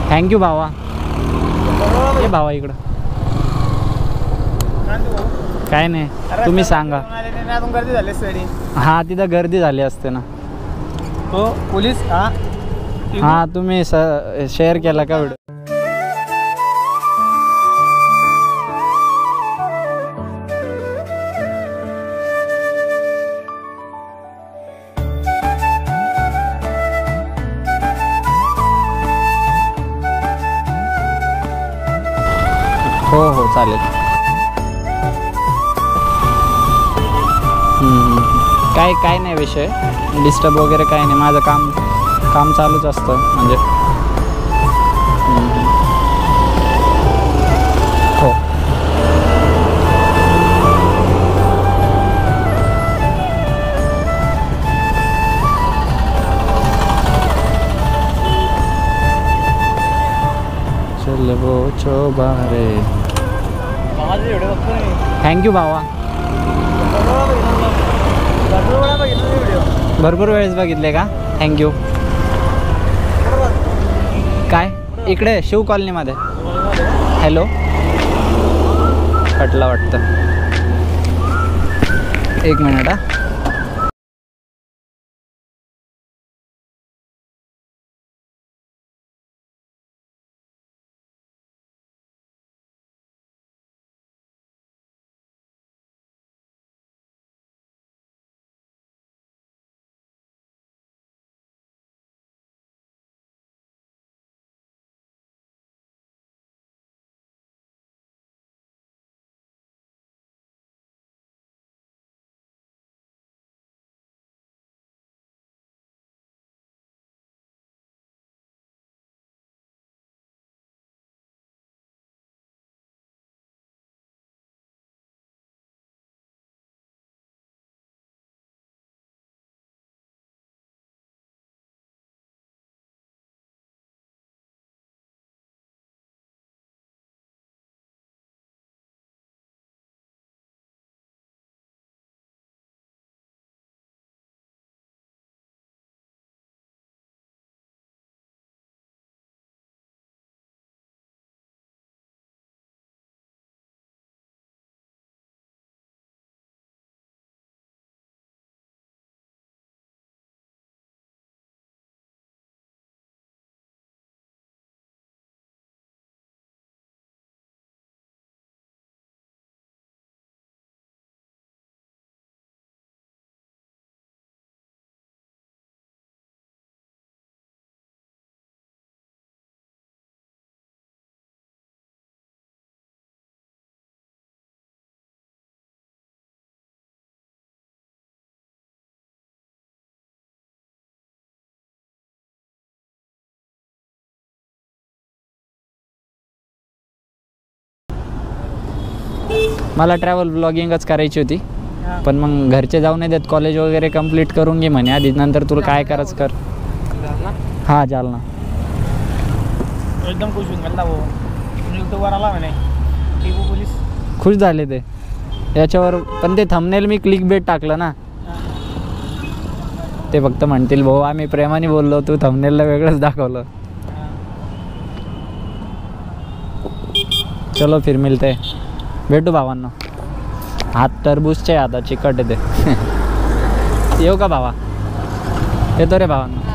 Thank you भावा. ये भावा इकडं. काय नाही, तुम्ही सांगा. गर्दी झाली असते. हां तिथं गर्दी झाली असते ना. तो पोलीस हां तुम्ही शेअर केला का व्हिडिओ? हो हो चालेल. काय नाही विषय, डिस्टर्ब वगैरे काय नाही. माझं काम चालूच असतं म्हणजे. हो चल वो चोबारे. थँक्यू भावा. भरपूर वेळेस बघितले का? थँक्यू. काय इकडे शिव कॉलनीमध्ये. हॅलो कटला वाटतं. एक मिनिट. मला ट्रॅव्हल ब्लॉगिंगच करायची होती, पण मग घरचे जाऊ नाही देत. कॉलेज वगैरे कंप्लीट करून घे म्हणे आधी, नंतर तुला काय करायचं कर. हां जालना. एकदम खुश होऊन गेला वो. यूट्यूबवर आला म्हणे टिपू पोलीस. खुश झाले ते याच्यावर. पण ते थंबनेल मी क्लिक बेट टाकलं ना, ते फक्त म्हणतील भाऊ आम्ही प्रेमाने बोललो, तू थंबनेलला वेगळंच दाखवलं. चलो फिर मिलते, भेटू भावांना. हात टरबूजचे आता चिकट येते. येऊ का भावा? येतो रे भावांना.